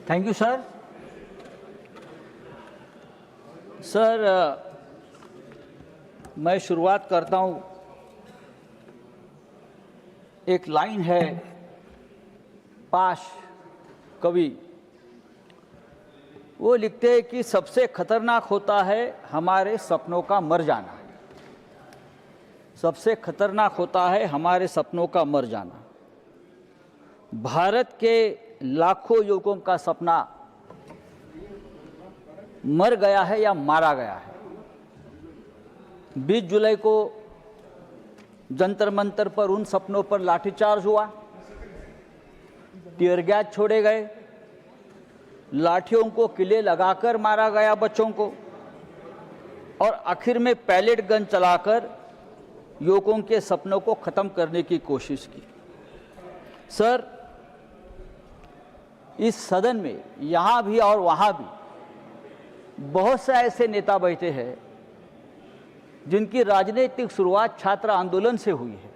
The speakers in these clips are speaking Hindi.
Thank you sir. सर मैं शुरुआत करता हूँ। एक लाइन है पाश कवि, वो लिखते हैं कि सबसे खतरनाक होता है हमारे सपनों का मर जाना। सबसे खतरनाक होता है हमारे सपनों का मर जाना। भारत के लाखों युवकों का सपना मर गया है या मारा गया है। 20 जुलाई को जंतर मंतर पर उन सपनों पर लाठीचार्ज हुआ, टीयर गैस छोड़े गए, लाठियों को किले लगाकर मारा गया बच्चों को, और आखिर में पैलेट गन चलाकर युवकों के सपनों को खत्म करने की कोशिश की। सर, इस सदन में यहाँ भी और वहाँ भी बहुत से ऐसे नेता बैठे हैं जिनकी राजनीतिक शुरुआत छात्र आंदोलन से हुई है,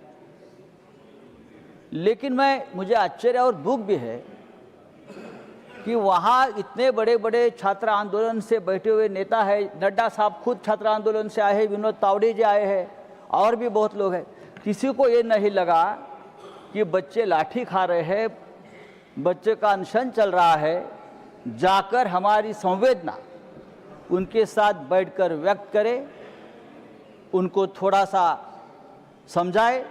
लेकिन मुझे आश्चर्य और दुख भी है कि वहाँ इतने बड़े बड़े छात्र आंदोलन से बैठे हुए नेता है। नड्डा साहब खुद छात्र आंदोलन से आए हैं, विनोद तावड़े जी आए हैं, और भी बहुत लोग हैं। किसी को ये नहीं लगा कि बच्चे लाठी खा रहे हैं, बच्चे का अनशन चल रहा है, जाकर हमारी संवेदना उनके साथ बैठकर व्यक्त करें, उनको थोड़ा सा समझाए।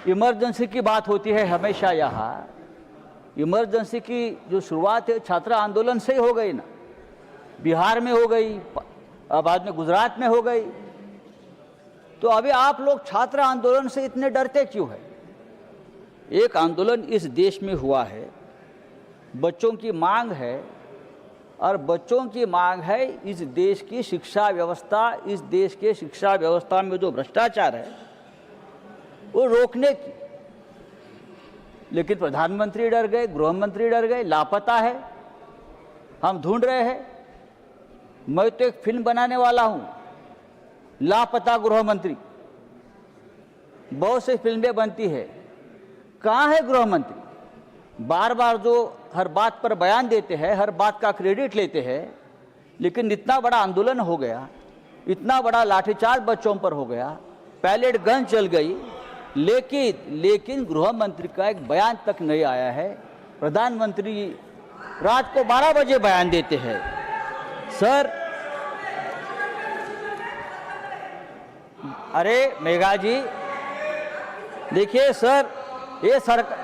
इमरजेंसी की बात होती है हमेशा यहाँ। इमरजेंसी की जो शुरुआत है छात्र आंदोलन से ही हो गई ना, बिहार में हो गई, बाद में गुजरात में हो गई। तो अभी आप लोग छात्र आंदोलन से इतने डरते क्यों हैं? एक आंदोलन इस देश में हुआ है, बच्चों की मांग है, और बच्चों की मांग है इस देश की शिक्षा व्यवस्था, इस देश के शिक्षा व्यवस्था में जो भ्रष्टाचार है वो रोकने की। लेकिन प्रधानमंत्री डर गए, गृह मंत्री डर गए, लापता है, हम ढूंढ रहे हैं। मैं तो एक फिल्म बनाने वाला हूं, लापता गृह मंत्री। बहुत सी फिल्में बनती है, कहाँ है गृह मंत्री? बार बार जो हर बात पर बयान देते हैं, हर बात का क्रेडिट लेते हैं, लेकिन इतना बड़ा आंदोलन हो गया, इतना बड़ा लाठीचार्ज बच्चों पर हो गया, पैलेट गन चल गई, लेकिन गृह मंत्री का एक बयान तक नहीं आया है। प्रधानमंत्री रात को 12 बजे बयान देते हैं। सर, अरे मेघा जी, देखिए सर, ये सरकार,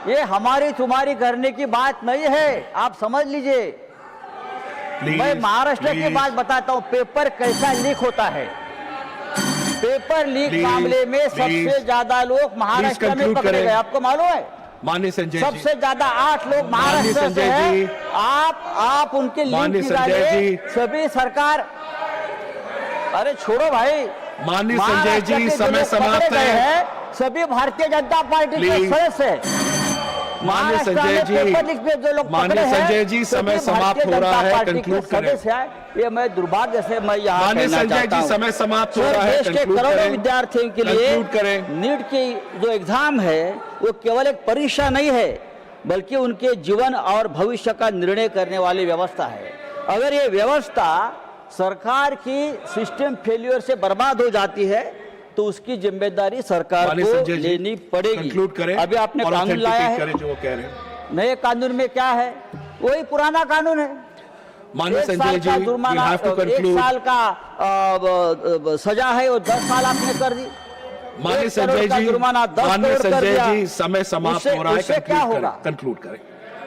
ये हमारी तुम्हारी करने की बात नहीं है, आप समझ लीजिए। मैं महाराष्ट्र की बात बताता हूं, पेपर कैसा लीक होता है। पेपर लीक मामले में सबसे ज्यादा लोग महाराष्ट्र में पकड़े गए, आपको मालूम है? माननीय संजय जी, सबसे ज्यादा 8 लोग महाराष्ट्र से हैं। आप उनके लिंक निकालिए। सभी सरकार, अरे छोड़ो भाई, माननीय संजय जी, समय समाप्त है। सभी भारतीय जनता पार्टी के सदस्य हैं। माननीय संजय जी, जो लोग माननीय संजय जी, समय समाप्त हो रहा है, कंक्लूड करें। ये मैं दुर्भाग्य से मैं यहाँ माननीय संजय जी, समय समाप्त हो रहा है, देश के करोड़ों विद्यार्थियों के लिए नीट की जो एग्जाम है वो केवल एक परीक्षा नहीं है, बल्कि उनके जीवन और भविष्य का निर्णय करने वाली व्यवस्था है। अगर ये व्यवस्था सरकार की सिस्टम फेल्योर से बर्बाद हो जाती है तो उसकी जिम्मेदारी सरकार को लेनी पड़ेगी। अभी आपने कानून लाया है, जो वो कह रहे हैं, नए कानून में क्या है? वही पुराना कानून है। माननीय संजय जी, जुर्माना, 1 साल का सजा है, वो 10 साल आपने कर दी। माननीय संजय जी, जुर्माना 10 करोड़ कर दिया। समय समाप्त हो रहा है, क्या होगा? कंक्लूड करें।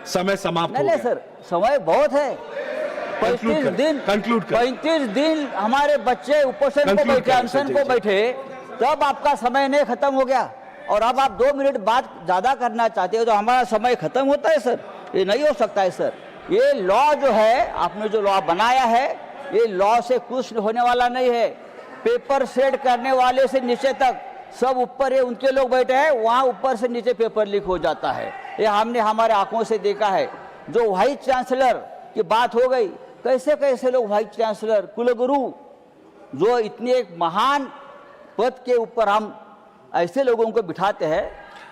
समय समाप्त हो गया। सर, समय बहुत है। 35 दिन हमारे बच्चे उपोषण को बैठे, अनशन को बैठे, तब आपका समय नहीं खत्म हो गया, और अब आप 2 मिनट बात ज्यादा करना चाहते हो तो हमारा समय खत्म होता है। सर, ये नहीं हो सकता है। सर, ये लॉ जो है, आपने जो लॉ बनाया है, ये लॉ से कुछ होने वाला नहीं है। पेपर सेट करने वाले से नीचे तक सब ऊपर है, उनके लोग बैठे हैं, वहाँ ऊपर से नीचे पेपर लीक हो जाता है। ये हमने हमारे आंखों से देखा है। जो वाइस चांसलर की बात हो गई, कैसे कैसे लोग वाइस चांसलर, कुलगुरु, जो इतने एक महान पद के ऊपर हम ऐसे लोगों को बिठाते हैं,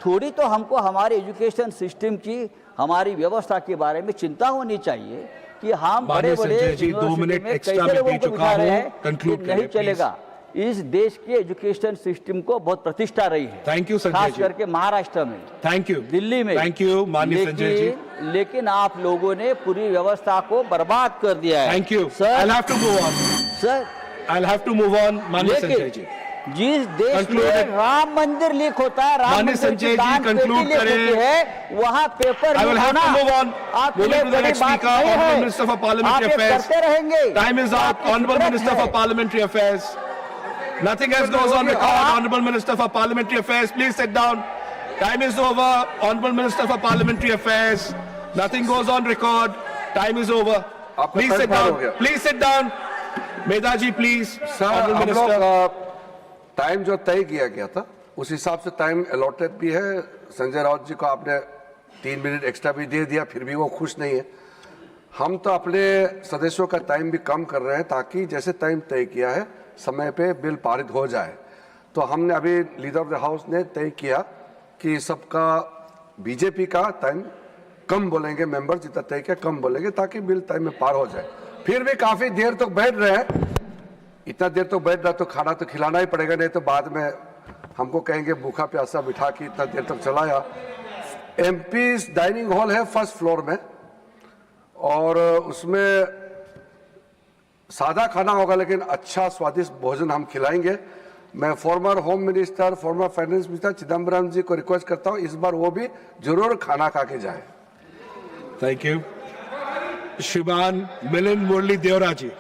थोड़ी तो हमको हमारे एजुकेशन सिस्टम की हमारी व्यवस्था के बारे में चिंता होनी चाहिए कि हम माननीय बड़े बड़े संजय जी, 2 मिनट एक्स्ट्रा मैं दे चुका हूं, कंक्लूड नहीं करें, चलेगा। इस देश के एजुकेशन सिस्टम को बहुत प्रतिष्ठा रही है। थैंक यू संजय खास जी, करके महाराष्ट्र में, थैंक यू, दिल्ली में। थैंक यू माननीय संजय जी, लेकिन आप लोगों ने पूरी व्यवस्था को बर्बाद कर दिया है। Thank you sir, I have to move on, sir I have to move on माननीय संजय जी। जिस देश में Concluded. राम मंदिर लीक होता है, राम माननीय मंदिर संजय की जी, दान पेटी conclude लीक करें। होती है, वहाँ paper I will leak have to होना move on. आपके Moving लिए to the बड़ी next बात speaker, नहीं Honorable है। Minister for Parliamentary आप ये Affairs. करते रहेंगे। Time is up. आपकी Honorable फितरत Minister है। for Parliamentary Affairs. Nothing else goes on record. Honorable Minister for Parliamentary Affairs, please sit down. Time is over. Honorable Minister for Parliamentary Affairs. Nothing goes on record. Time is over. आपका Please time sit पार हो down. गया। Please sit down. Medha ji, please. Sir, Honorable हम Minister. लोग टाइम जो तय किया गया था उस हिसाब से टाइम अलॉटेड भी है। संजय राउत जी को आपने 3 मिनट एक्स्ट्रा भी दे दिया, फिर भी वो खुश नहीं है। हम तो अपने सदस्यों का टाइम भी कम कर रहे हैं ताकि जैसे टाइम तय किया है समय पे बिल पारित हो जाए। तो हमने अभी लीडर ऑफ द हाउस ने तय किया कि सबका बीजेपी का टाइम कम बोलेंगे, मेंबर जितना तय किया कम बोलेंगे ताकि बिल टाइम में पार हो जाए। फिर भी काफी देर तक बैठ रहे हैं, इतना देर तक बैठ रहा तो खाना तो खिलाना ही पड़ेगा, नहीं तो बाद में हमको कहेंगे भूखा प्यासा बिठा के इतना देर तक चलाया। एमपी डाइनिंग हॉल है फर्स्ट फ्लोर में और उसमें सादा खाना होगा लेकिन अच्छा स्वादिष्ट भोजन हम खिलाएंगे। मैं former home minister, former finance minister Chidambaram ji को रिक्वेस्ट करता हूं इस बार वो भी जरूर खाना खा के जाए। Thank you. Shriman Milind Murli Deora ji.